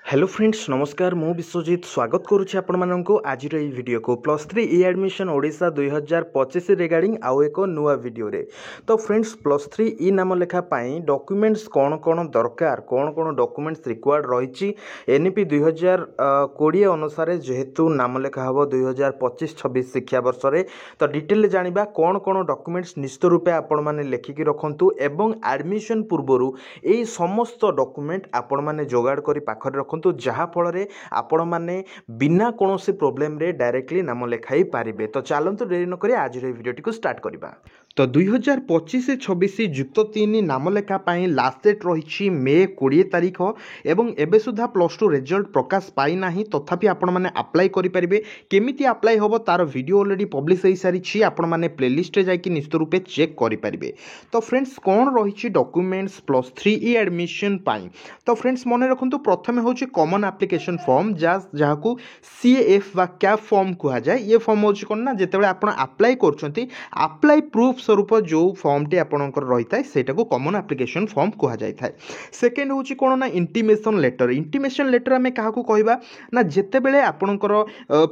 Hello friends नमस्कार मु विश्वजीत स्वागत करुच्ची आपण मानक आज वीडियो को +3 ई एडमिशन ओडिशा 2025 रिगार्डिंग आउ एक नुआ वीडियो रे। तो फ्रेंड्स +3 ई नाम लेखा पाई डॉक्यूमेंट्स कौन कौन दरकार कौन कौन डॉक्यूमेंट्स रिक्वायर्ड रही एनईपी 2020 अनुसार जेहेतु नाम लेखा हम 2025-26 शिक्षा वर्ष रे। तो डिटेल जानिबा कौन कौन डॉक्यूमेंट्स निश्चित रूपे आपण माने लेखिकी रखंतु एवं एडमिशन पूर्वरु एई समस्त डॉक्यूमेंट आपण माने जोगाड़ करी पाखरे रखंतु जहाँ फल आपण मैंने बिना कौन प्रोब्लेम रे डायरेक्टली नाम लिखाई पारे। तो चलते डेरी नक आज भिडियोटी को स्टार्ट करवा। तो 2025-26 युक्त 3 नाम लेखा लास्ट डेट रही मे 20 तारीख एवं एबे सुधा +2 रिजल्ट प्रकाश पाई नाही तथापि आपण माने अप्लाई करि परिबे। केमिति अप्लाई होबो तार वीडियो ऑलरेडी पब्लिश होई सारी छी आपण माने प्लेलिस्ट रे जाकी निश्चित रूपे चेक करि परिबे। तो फ्रेंड्स कौन रही डॉक्यूमेंट्स +3 ई एडमिशन पाई। तो फ्रेंड्स मन रखंतु प्रथमे होची कॉमन एप्लिकेशन फॉर्म जहाकू सीएफ वा कैप फॉर्म कहा जाए। ये फॉर्म होची कोन ना जेतेबेले आपण अप्लाई करछंती अप्लाई प्रूफ स्वरूप जो फॉर्मटी आपणकर रही है सेटा को कॉमन एप्लिकेशन फॉर्म कहा जाए। सेकेंड होची कोन ना इंटीमेशन लेटर। इंटीमेशन लेटर आमे काहा को कहबा ना जेतेबेले आपणकर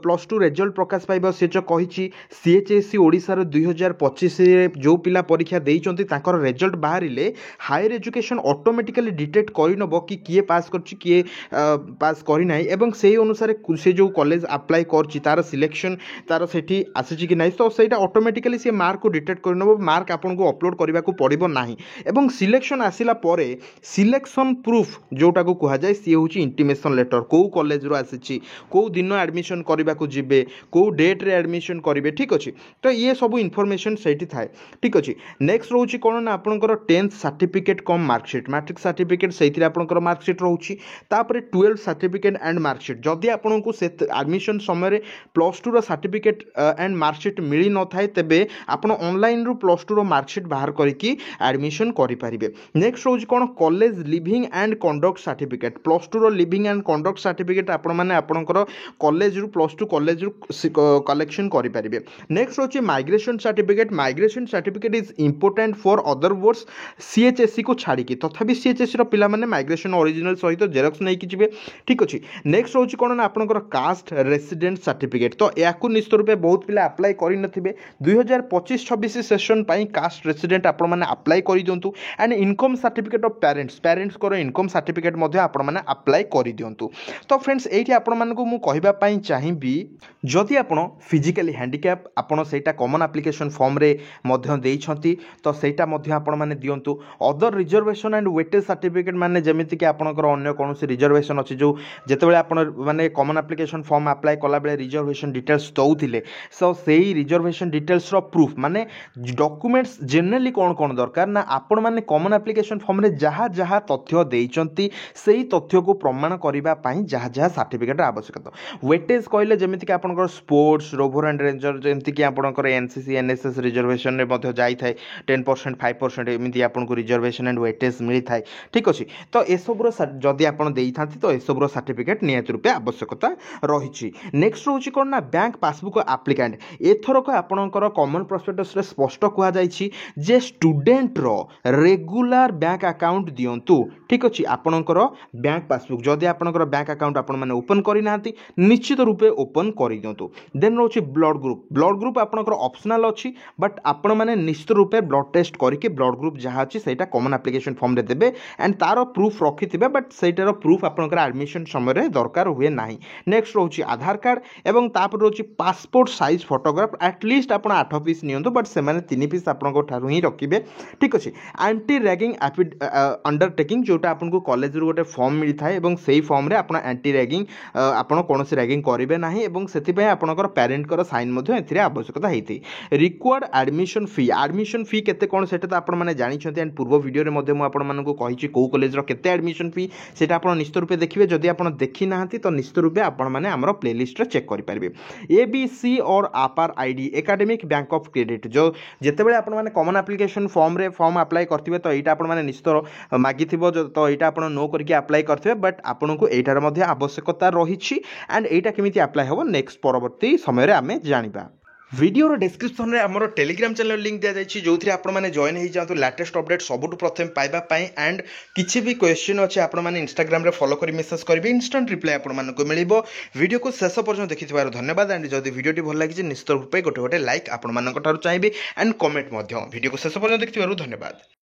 +2 रिजल्ट प्रकाश पाइबा से जो कहिची सीएचएससी ओडिसा रो 2025 रे जो पिला परीक्षा देइचंती ताकर रिजल्ट बाहरिले हायर एजुकेशन ऑटोमेटिकली डिटेक्ट करि नबो कि किए पास करछि किए पास करी नाही एवं सेही अनुसार से जो कॉलेज अप्लाई करछि तार सिलेक्शन तार सेठी आसीछि कि नाही। तो सेटा ऑटोमेटिकली से मार्क को डिटेक्ट करि नबो। मार्क आपन को अपलोड करबा को पड़िबो नाही एवं सिलेक्शन आसिला परे सिलेक्शन प्रूफ जोटा को कहा जाय सी होची इंटीमेशन लेटर। को कॉलेज रो आसीछि को दिन एडमिशन करबा को जिबे को डेट रे एडमिशन करिवे ठीक अछि। तो ये सब इन्फॉर्मेशन सेठी थाए ठीक अछि। नेक्स्ट रहउछि कोन ना आपनकर 10th सर्टिफिकेट कम मार्कशीट मैट्रिक सर्टिफिकेट सेथिरे आपनकर मार्कशीट रहउछि तापर 12 सर्टिफिकेट एंड मार्कशीट जदि आपन को से एडमिशन समय रे +2 रो सर्टिफिकेट एंड मार्कशीट मिली न थाए तेबे आपन ऑनलाइन रो +2 रो मार्कशीट बाहर करके एडमिशन करि परिबे। नेक्स्ट होछि कोन college living and conduct certificate +2 रो लिविंग एंड कंडक्ट सर्टिफिकेट आपन माने आपनकर कॉलेज रो +2 कॉलेज रो कलेक्शन करि परिबे। नेक्स्ट होछि migration certificate. Migration certificate is important for other words CHSC को छाड़ी की तथापि सीएचएससी रो पिला माने माइग्रेशन ओरिजिनल सहित जेरॉक्स नै कि जिवे ठीक अछि। नेक्स्ट होछि कोन ना आपनकर कास्ट रेसिडेंट सर्टिफिकेट। तो याकू निश्चित रूपे बहुत पिला अप्लाई करि नथिबे 2025-26 सेशन पाई कास्ट रेसिडेंट आपण माने अप्लाई करि दियंतु and income certificate of parents को इनकम सर्टिफिकेट मध्ये आपण माने अप्लाई करि दियंतु। तो फ्रेंड्स एठी आपण मानको मु कहिबा पई चाहिबी जदि आपण फिजिकली हैंडिकैप आपण सेटा कॉमन एप्लिकेशन फॉर्म रे मध्ये देइछंती तो सेटा मध्ये आपण माने दियंतु। Other reservation and weightage certificate माने जेमिति कि आपणकर अन्य कोनोसी रिजर्वेशन अछि जो जेतेबेले आपण माने कॉमन एप्लिकेशन फॉर्म अप्लाई कला बेले रिजर्वेशन डिटेल्स दउथिले सो सेही रिजर्वेशन डिटेल्स रो प्रूफ माने डॉक्यूमेंट्स जनरली कौन कौन दरकार ना आपण माने कॉमन एप्लिकेशन फॉर्म रे जहाँ जहाँ तथ्य देइचंती सेही तथ्य को प्रमाण करिबा पई जहाँ जहाँ सर्टिफिकेट आवश्यकता। वेटेज कहले जेमिति कि आपनकर स्पोर्ट्स रोवर एंड रेंजर जेमिति कि आपनकर एनसीसी एनएसएस रिजर्वेशन रे मध्ये जाई थाए 10% 5% एमिति आपनको रिजर्वेशन एंड वेटेज मिली थाए ठीक अछि। तो ए सब रो जदि आपण देई थांती तो ए सब रो सर्टिफिकेट नियत रूपे आवश्यकता रहिछि। नेक्स्ट होछि कोन ना बैंक पासबुक एप्लिकेंट। एथरक आपनकर कॉमन प्रोस्पेक्टस रे स्पष्ट कहा जाइछि जे स्टूडेंट रो रेगुलर बैंक अकाउंट दियंतु ठीक अछि। आपनकर बैंक पासबुक जदि आपनकर बैंक अकाउंट आपण माने ओपन करि नांती निश्चित रूपे ओपन करि दियंतु। देन रोछि ब्लड ग्रुप आपनकर ऑप्शनल अछि बट आपण माने निश्चित रूपे ब्लड टेस्ट करके ब्लड ग्रुप जहा अछि सेटा कॉमन एप्लिकेशन फॉर्म रे देबे एंड तारो प्रूफ रखिथिबे बट सेटारो प्रूफ आपनकर एडमिशन समय रे दरकार हुए नाही। नेक्स्ट रोछि आधार कार्ड एवं तापर रोछि पासपोर्ट साइज फोटोग्राफ एटलीस्ट आपण 8 पीस नियंतु बट से माने 3 पीस आपनको ठारू ही रखिबे ठीक अछि। एंटी रैगिंग अंडरटेकिंग जोटा आपनको कॉलेज रो गोटे फॉर्म मिली थाए एवं सेही फॉर्म रे आपण एंटी रैगिंग आपण कोनोसी रैगिंग करिवे नाही एवं सेति पय आपनकर पेरेंट कर साइन मध्ये एथिरे आवश्यकता हेथि। रिक्वायर्ड एडमिशन फी केते कोन सेटा तो आपण माने जानि छथि एंड पूर्व वीडियो रे मध्ये मु आपण मानको कहिछि को कॉलेज रो केते एडमिशन फी सेटा आपण निश्चित रूपे देखिबे। जदि आपण देखि नाहंती तो निश्चित रूपे आपण माने हमरो प्लेलिस्ट रे चेक करि परिबे। एबीसी और आपार ID academic bank of credit जो जेतेबेले आपण माने कॉमन एप्लिकेशन फॉर्म रे फॉर्म अप्लाई करथिबे तो एटा आपण माने निश्चित मागिथिबो तो एटा आपण नो करके अप्लाई करथिबे बट आपनको एटार मध्ये आवश्यकता रहिछि एंड एटा केमिति अप्लाई होबो नेक्स्ट परवर्ती समय रे आमे जानिबा। वीडियो डिस्क्रिप्शन में आम टेलीग्राम चैनल लिंक दिया जाए जो आप जॉइन हो जातु लेटेस्ट अपडेट सबुठ प्रथम पाइबा एंड किसी भी क्वेश्चन अच्छे आपने इंस्टाग्राम फॉलो कर मेसेज करेंगे इंस्टांट रिप्लाई आपको मिल वीडियो को शेष पर्यटन देखि धन्यवाद एंड जब वीडियो भल लगी निश्चित रूप गोटे गोटे लाइक आपको चाहिए एंड कमेंट वीडियो को शेष पर्यटन देखि धन्यवाद।